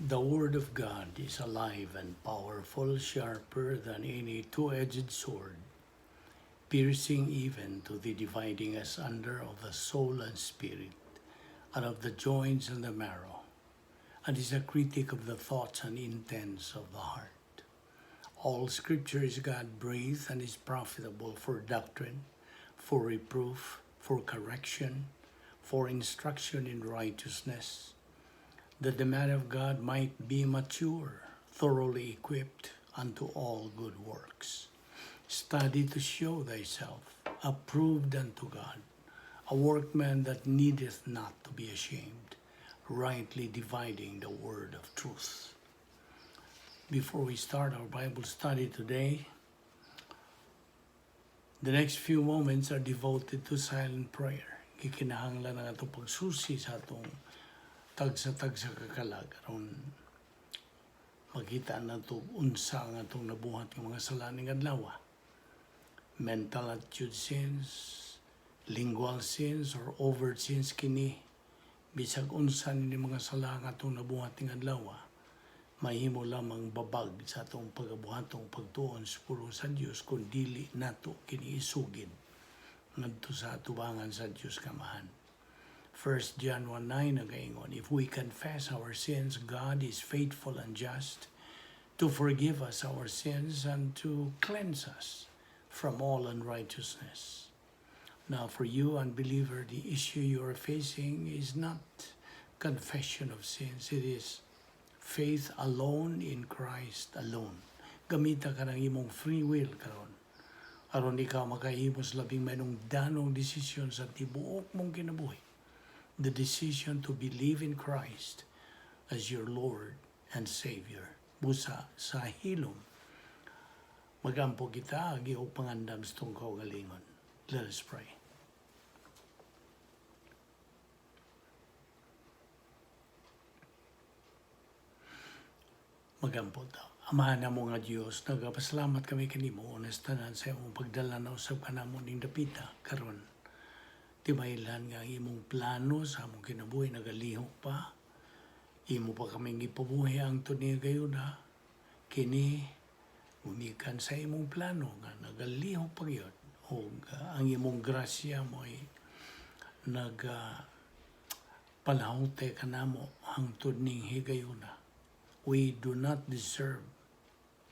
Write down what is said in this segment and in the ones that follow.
The Word of God is alive and powerful, sharper than any two-edged sword, piercing even to the dividing asunder of the soul and spirit, and of the joints and the marrow, and is a critic of the thoughts and intents of the heart. All Scripture is God-breathed and is profitable for doctrine, for reproof, for correction, for instruction in righteousness, that the man of God might be mature, thoroughly equipped unto all good works. Study to show thyself approved unto God, a workman that needeth not to be ashamed, rightly dividing the word of truth. Before we start our Bible study today, the next few moments are devoted to silent prayer. Kikinahanglan na itong pagsusi sa atong tag-sa kakalag. Aron makita na ito unsa nga itong nabuhat ng mga salaning adlaw. Mental attitude sins, lingual sins, or overt sins kini. Bisag unsa ni mga sala nga itong nabuhat ng adlaw. Mahimo lamang babag sa atong pagabuhatong pagtuon sa pulong sa Dios kung dili nato kini isugid ngadto sa atubangan sa Dios kamahan. 1 John 1:9 nagaingon, if we confess our sins, God is faithful and just to forgive us our sins and to cleanse us from all unrighteousness. Now for you unbeliever, the issue you are facing is not confession of sins, it is faith alone in Christ alone. Gamita ka ng imong free will karon. Aron ikaw makahimos labing manong danong desisyon sa tibuok mong kinabuhi. The decision to believe in Christ as your Lord and Savior. Busa sa hilom. Magampo kita, agi o pangandam sa itong kaugalingon. Let us pray. Magampot daw. Amahan na mo nga Diyos, nagapasalamat kami kanimo, honestanan sa imong pagdala na usab ka namon ning dapita, karon. Timaylan nga imong plano sa among kinabuhi, nagalihok pa. Imo pa kaming ipabuhi ang tuni gayuna. Kini, umikan sa imong plano nga nagalihok pa yun. O ang imong grasya mo ay palahute ka namo hangtod ning higayuna. We do not deserve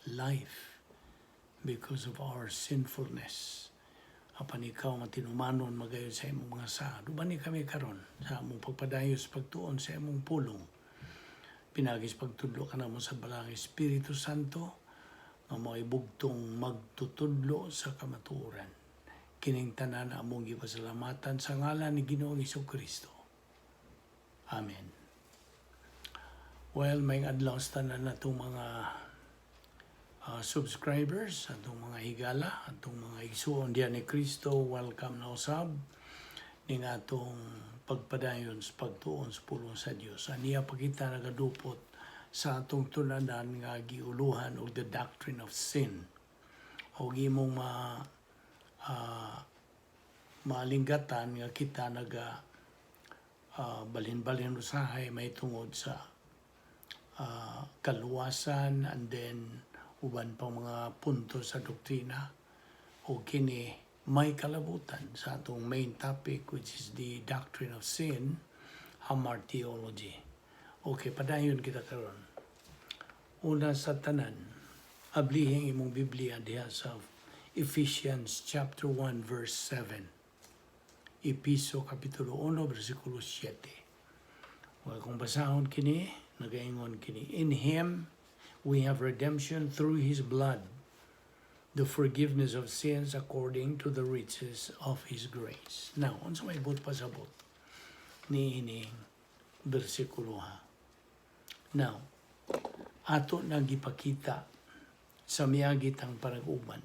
life because of our sinfulness. Apan ikaw matinumanon magayon sa imong mga saad. Ubani kami karon sa among pagpadayos pagtuon sa imong pulong. Pinagis pagtudlo ka namo sa balang Espiritu Santo nga mo'y bugtong magtutudlo sa kamatuoran. Kining tanan among gipasalamatan sa ngalan ni Ginoong Jesucristo. Amen. Well, may adlaw sa tanan na itong mga subscribers, atong mga higala, atong mga igsuon diyan ni Kristo, welcome na usab ning atong pagpadayon sa pagtuon sa pulong sa Dios. Aniya pa kita nagadupot sa atong tunanan nga giuluhan og the Doctrine of Sin. O imong malinggatan nga kita balhin-balhin usahay may tungod sa kaluwasan and then uban pang mga punto sa doktrina o kini may kalabutan sa atong main topic which is the Doctrine of Sin, Hamar Theology. Okay, padayon kita karon. Una sa tanan, ablihing imong Biblia diha sa Ephesians chapter 1 verse 7. Episo kapitulo 1 bersikulo 7. Well, kung basahon kini, nagaingon kini, in Him we have redemption through His blood, the forgiveness of sins according to the riches of His grace. Now, unsa may but pasabot ni ining bersikulo ha. Now, ato nang gipakita sa miagit ang parag-uban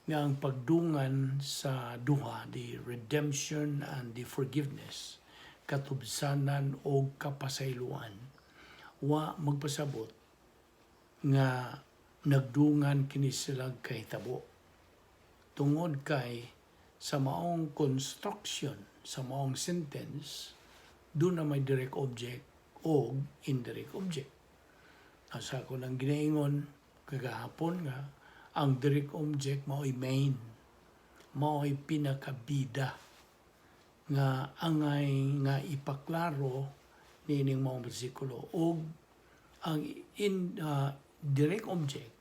nga ang pagdungan sa duha, the redemption and the forgiveness, katubsanan o kapasayloan, wa magpasabot nga nagdungan kini sila kahitabo. Tungod kay sa maong construction, sa maong sentence, doon na may direct object o indirect object. Asa ko nang ginaingon kagahapon nga ang direct object mao'y main, mao'y pinakabida nga angay nga ipaklaro nining mga bersikulo o ang direct object,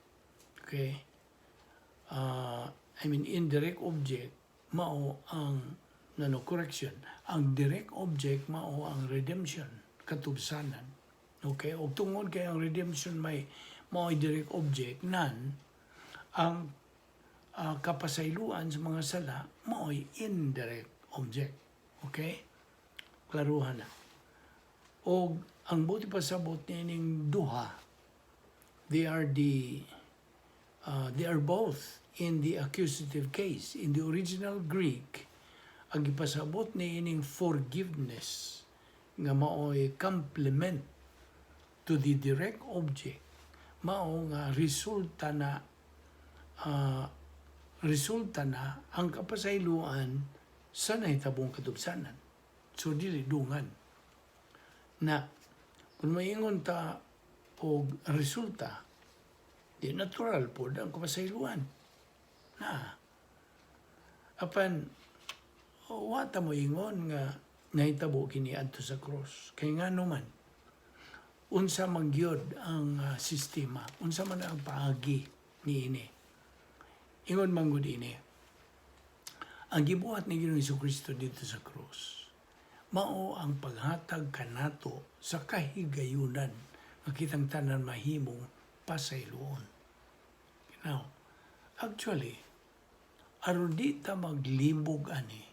okay, indirect object mao ang correction, ang direct object mao ang redemption, katubsanan, okay, o tungod kay ang redemption mao direct object nan ang kapasayloan sa mga sala mao'y indirect object, okay, klaruhan na. O ang buti pasabot nining duha, they are both in the accusative case. In the original Greek, ang ipasabot niining forgiveness nga mao'y complement to the direct object, mao nga resulta na ang kapasayloan sa nahitabong katubsanan. So dili dungan na kung maingon ta og resulta, di natural po ang kapasayloan na apan wata mo ingon nga nahitabo kini adto sa cross kay ngano man unsa man gyud ang sistema, unsa man ang paagi niini. Ingon man gud ini, ang gibuhat ni Ginoong Jesucristo dito sa cross mao ang paghatag kanato sa kahigayunan nga kitang tanan mahimong pasayloon. Now, actually, aron di ta maglibog ani,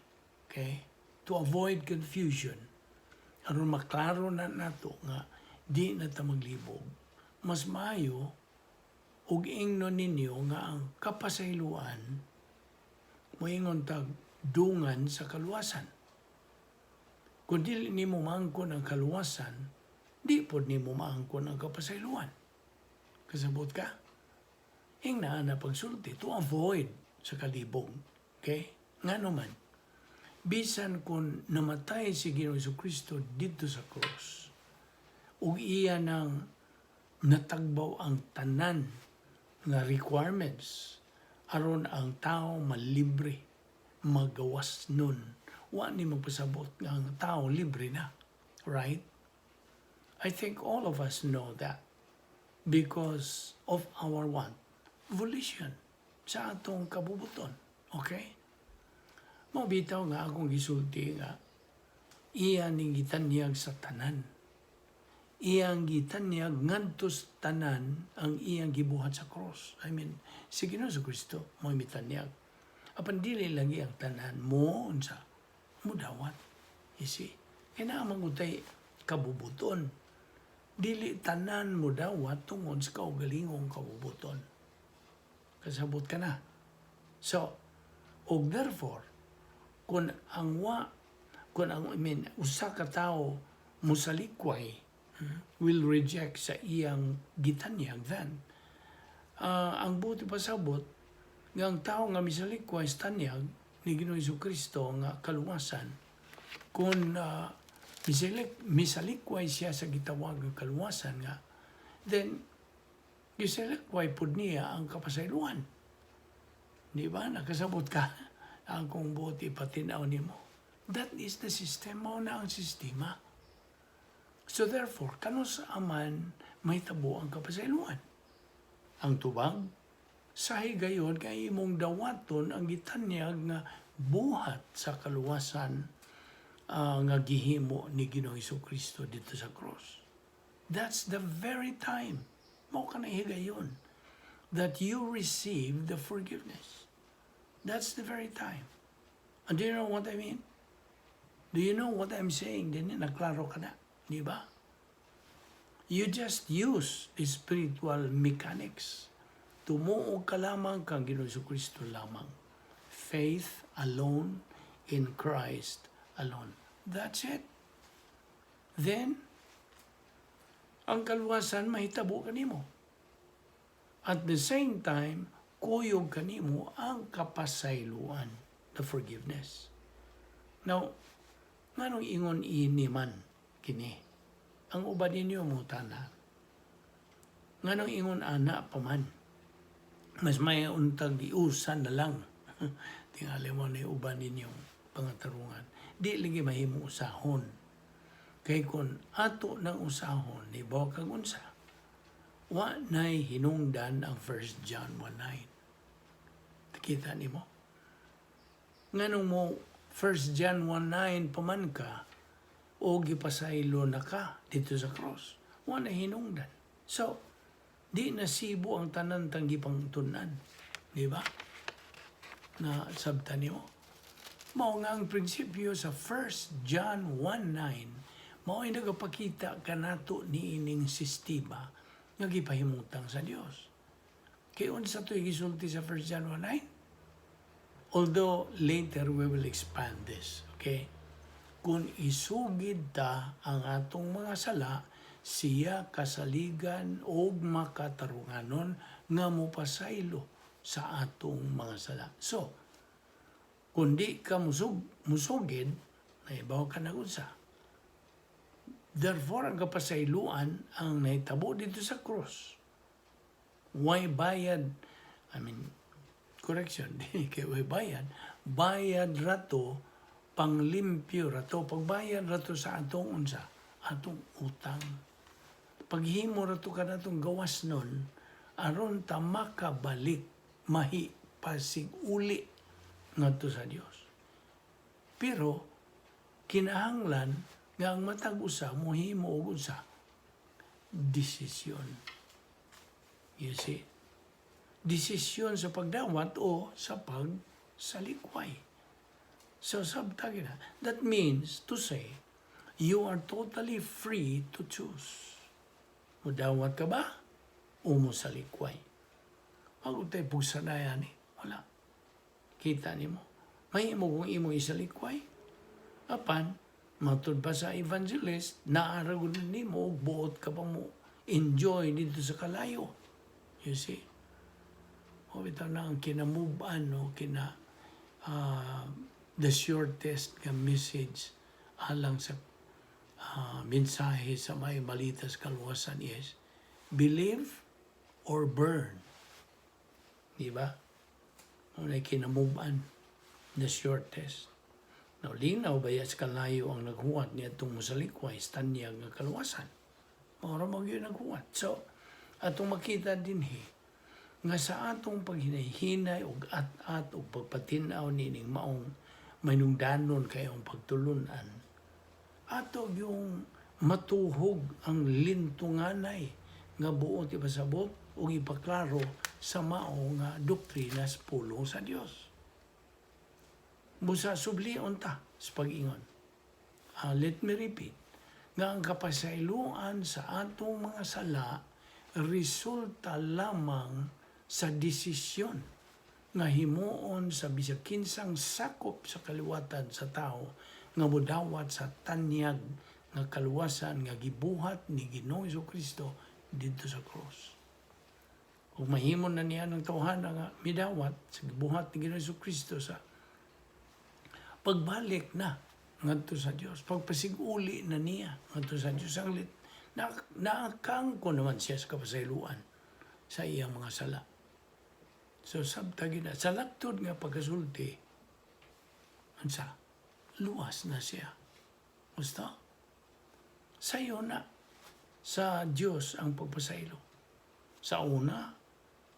okay, to avoid confusion, aron maklaro na nato nga di na ta maglibog, mas maayo ug ingnon ninyo nga ang kapasayloan moingon tag dungan sa kaluwasan. Kung dili nimo maangkon ang kaluwasan, di pod nimo maangkon ang kapasayloan. Kasabot ka? Ingna na pagsulti to avoid sa kalibog. Okay? Ngano man, bisan kung namatay si Ginoong Jesucristo dito sa cross, ug iya nang natagbaw ang tanan nga requirements aron ang tao malibre, magawas nun. Wa ni magpasabot nga ang tao libre na. Right? I think all of us know that because of our what? Volition sa atong kabubuton. Okay? Mabitaw nga akong gisulti nga iya ning gitanyag sa tanan. Iyang gitanyag ngadtos tanan ang iyang gibuhat sa cross. Si Ginoong Jesucristo mo mitanyag. Apan dili lagi ang tanan mo unsa mudawat. You see? Kaya mangutay kabubuton. Dili tanan mudawat tungod sa kaugalingong kabubuton. Kasabot ka na. So, og therefore, kung usa ka tao musalikway will reject sa iyang gitanyag, then ang buti pasabot nga ang tao nga misalikway sa tanyag ni Ginoong Jesucristo nga kaluwasan, kung misalikway siya sa gitawag ng kaluwasan nga, then gisalikway pod niya ang kapasayloan. Di ba? Nakasabot ka ang kung buti patinaw nimo. That is the system, mao na ang sistema. So therefore, kano sa aman may tabo ang kapasayloan. Ang tubag, sa higayon kay imong dawaton ang gitanyag nga buhat sa kaluwasan nga gihimo ni Ginoong Jesucristo dito sa cross. That's the very time, mao ka na higayon, that you receive the forgiveness. That's the very time. And do you know what I mean? Do you know what I'm saying? Din naklaro ka na. Di ba? You just use the spiritual mechanics. Tumuog ka lamang kang Ginoong Jesucristo lamang. Faith alone in Christ alone. That's it. Then, ang kaluwasan mahitabo kanimo. At the same time, kuyog kanimo ang kapasayloan, the forgiveness. Now, nganong ingon ini man kini? Ang uban ninyo mo tanan. Nganong ingon ana pa man. Mas may untag iusan na lang. Tingali mo na uban ninyong pangatarungan. Di lagi mahimo usahon. Kay kun ato ng usahon, ni bawa kag unsa, wa na'y hinungdan ang 1 John 1:9. Kita ni mo? Nganong mo 1 John 1:9 paman ka, o gipasaylo na ka dito sa cross. Wa na hinungdan. So, di nasibo ang tanan tanggi pangtunan. Di ba? Na sabta niyo. Mao nga ang prinsipyo sa 1 John 1:9, mao ay nagapakita kanato ni ining sistema nga gipahimutang sa Dios. Kay unsa to'y gisulti sa 1 John 1:9? Although later we will expand this, okay? Kung isugid ta ang atong mga sala, siya kasaligan o makatarunganon nga mopasaylo sa atong mga sala. So, kung di ka musugid, naibaw ka na unsa. Therefore, ang kapasayloan ang nahitabo dito sa cross. Why bayad? Correction, di kay why bayad. Bayad rato, panglimpyo rato, pagbayad rato sa atong unsa, atong utang. Paghimo rato ka na itong gawas nun, aron ta makabalik, mahipasig uli ngadto sa Dios. Pero, kinahanglan nga ang matag usa mohimo og unsa, desisyon. You see? Desisyon sa pagdawat o sa pagsalikway. So, sabtagi na. That means to say, you are totally free to choose. Mudawat ka ba? O mo salikway? Pag tayo pugsanayan wala. Kita ni mo. May mo kung imo isalikway. Apan, matod pa sa evangelist, naaragon ni mo, buot ka pa mo, enjoy dito sa kalayo. You see? O ito na ang kinamuban, no? The shortest message alang sa mensahe sa may balitas kaluwasan is believe or burn. Di ba? Unay kinamuban, the shortest. Now, linaw ba sa kalayo ang naghuwat niya itong musalikway, tanyag ng kaluwasan. Mara mag yun naghuwat. So, atong makita din nga sa atong paghinay-hinay o at-at o pagpatinaw nining maong manungdanon kayong pagtulunan, ato yung matuhog ang lintunganay nga buot ipasabot o ipaklaro sa mao nga doktrina sa pulong sa Dios. Busa sublion ta sa pag-ingon. Let me repeat. Nga ang kapasayloan sa atong mga sala resulta lamang sa desisyon nga himuon sa bisag kinsang sakop sa kaliwatan sa tao nga modawat sa tanyag nga kaluwasan nga gibuhat ni Ginoong Jesucristo dito sa cross. Kung mahimon na niya ng tawhana nga midawat sa gibuhat ni Ginoong Jesucristo sa pagbalik na ngadto sa Dios, pagpasiguli na niya ngadto sa Dios, ang naakang ko naman siya sa kapasayloan sa iyang mga sala. So, sabtagi na. Sa laktod nga pagkasulti, ansa, luwas na siya. Gusto? Sayo na. Sa Diyos ang pagpasaylo. Sa una,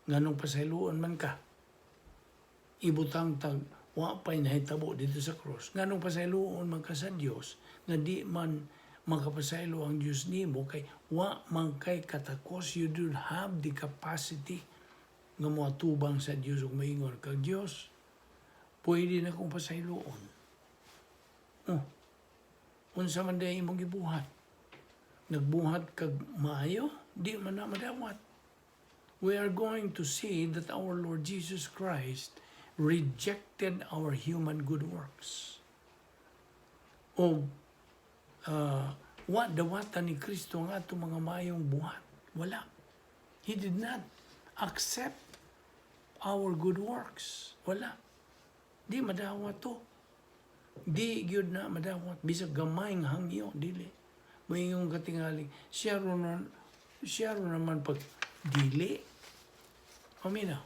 ganong pasayloan man ka. Ibutang tag, wa pa'y nahitabo dito sa cross. Ganong pasayloan man ka sa Diyos, nga di man makapasaylo ang Diyos nimo, kay wa man kay katakos, you don't have the capacity nga mga tubang sa Diyos o maingon kag Diyos, pwede na kong pasayloon. Unsa man day imong gibuhat. Nagbuhat kag maayo, di man na madawat. We are going to see that our Lord Jesus Christ rejected our human good works. O dawatan ni Kristo nga itong mga maayong buhat. Wala. He did not accept our good works. Wala. Di madawat to. Di gyud na madawat. Bisag gamay nga hangyo, dili. Mayong katingali, siya ro naman pag dili. Paminaw.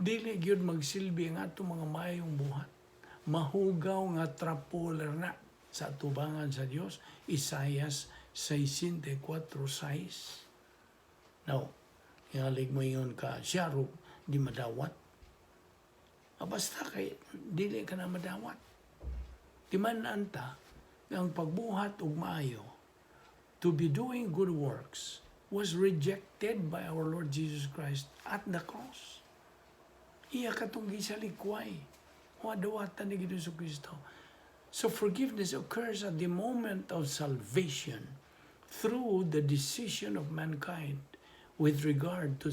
Dili gyud magsilbi ang ato mga mayong buhat. Mahugaw nga trapoler na sa atubangan sa Dios. Isayas 64:6. Now, yalig mo yun ka, siyaro, di madawat. Basta kay, dili ka na madawat. Di man anta, ang pagbuhat ug maayo, to be doing good works, was rejected by our Lord Jesus Christ at the cross. Iya katong gisalikway. Dawatan ni Ginoong Kristo. So forgiveness occurs at the moment of salvation through the decision of mankind with regard to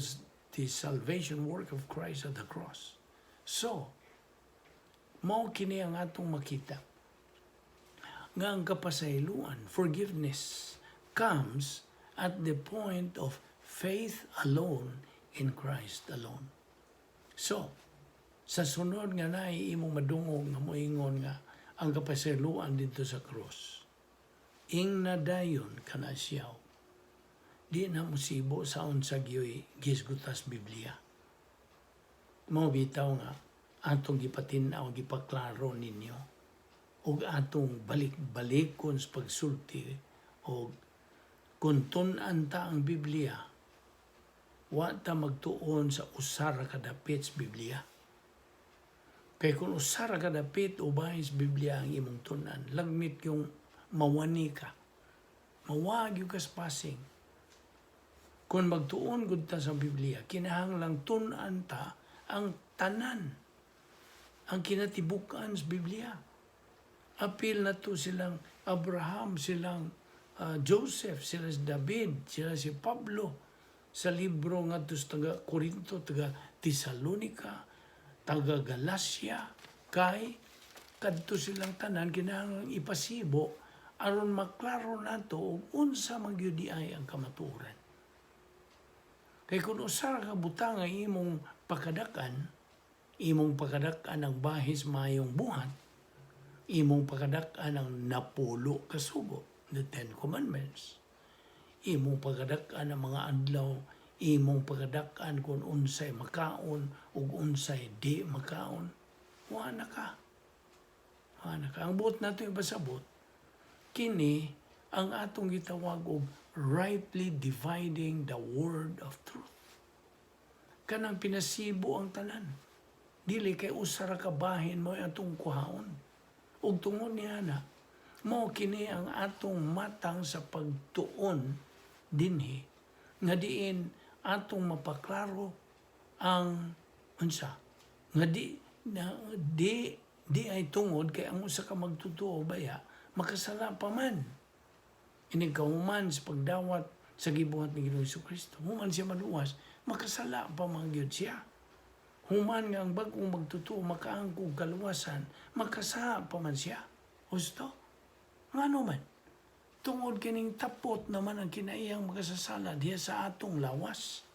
the salvation work of Christ at the cross. So, mao kini ang atong makita nga ang kapasayloan, forgiveness, comes at the point of faith alone in Christ alone. So, sa sunod nga na imong madungog nga moingon nga ang kapasayloan dito sa cross. Ing nadayon kana siyaw. Di na musibo sa unsa gyoy gisgutas Biblia. Mao bitaw nga atong gipatin-aw gipaklaro ninyo ug atong balik-balikon sa pagsulti og kung tun-an ta ang Biblia wa ta magtuon sa usara kadapit sa Biblia. Kay kung usara kadapit ubahin sa Biblia ang imong tun-an, lagmit yung mawani ka. Mawag yung kaspasing. Kung magtuon gud ta sa Biblia, kinahanglang tun-an ta ang tanan, ang kinatibukan sa Biblia. Apil na to silang Abraham, silang Joseph, sila si David, sila si Pablo, sa libro nga to sa taga Corinto, taga Tesalonica, taga Galacia, kay kadto silang tanan, kinahanglang ipasibo, aron maklaro nato og unsa man gyud ay ang kamatuoran. Kay kung usara ka butang ay imong pakadakan ang bahis mayong buhat, imong pakadakan ang napulo kasugo, the Ten Commandments, imong pakadakan ang mga adlaw, imong pakadakan kung unsay makaon ug unsay di makaon, wala ka. Ang buot nato yung pasabot, kini ang atong gitawag og rightly dividing the word of truth. Kanang pinasibo ang tanan. Dili kay usara ka bahin mo atong kuhaon. Ug tungod niya na, mao kini ang atong matang sa pagtuon dinhi nga diin atong mapaklaro ang unsa nga di ay tungod kay ang usa ka magtutuo baya makasala pa man. Inig kahuman sa pagdawat sa gibuhat ni Ginoong Kristo. Human siya maluwas, makasala pa man gyud siya. Human nga ang bagong magtutuo makaangkog kaluwasan, makasala pa man siya. Husto? Ngano man? Tungod kining tapot naman ang kinaiyang makasasala diya sa atong lawas.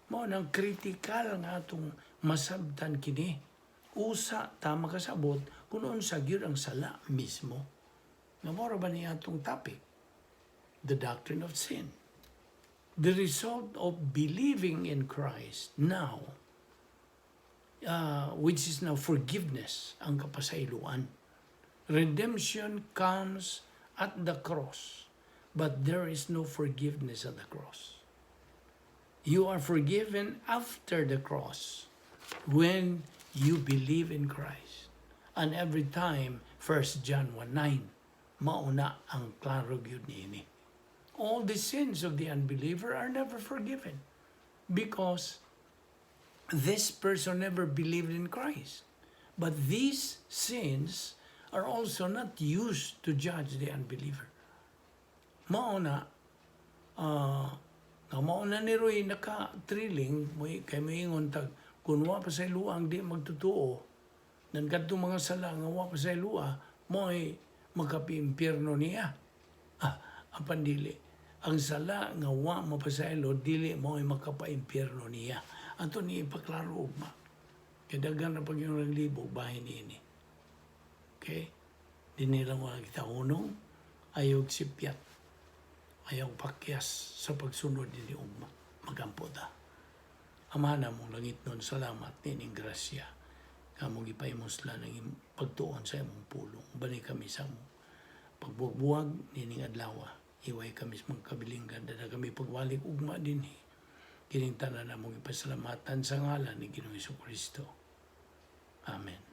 Mao nang kritikal nga atong masabtan kini. Usa ta makasabot kung unsa gyud ang sala mismo. Namora ba niya atong topic? The Doctrine of Sin. The result of believing in Christ now, which is now forgiveness, ang kapasayloan. Redemption comes at the cross, but there is no forgiveness at the cross. You are forgiven after the cross when you believe in Christ. And every time, 1 John 1:9, mauna ang klaro gyud niini. All the sins of the unbeliever are never forgiven because this person never believed in Christ. But these sins are also not used to judge the unbeliever. Mauna ni Roy naka-trilling, kay moingon tag, kung wa pa sa iluang di magtutuo, nan kadto mga sala nga wa pa sa ilua, mo'y magkapi-impyerno niya. Apan dili. Ang sala nga wa mapasaylo, dili mo'y makapa-impyerno niya. Ato ni ipaklaro ugma. Kadagan na pag yung libo, bahin ini. Okay? Di nila mo kita unong, ayaw sipyat. Ayaw pakyas sa pagsunod ni ugma. magampo ta. Amahan na mong langit nun, salamat nining grasya. Kamong ipaimusla ng pagtuon sa imong pulong. Bani kami sa mo. Pagbuwag nining adlaw, iway kami sa mga kabilinggan, dada kami pagwalik ugma din. Kining tanan na mong ipasalamatan sa ngalan ni Ginoong Jesucristo. Amen.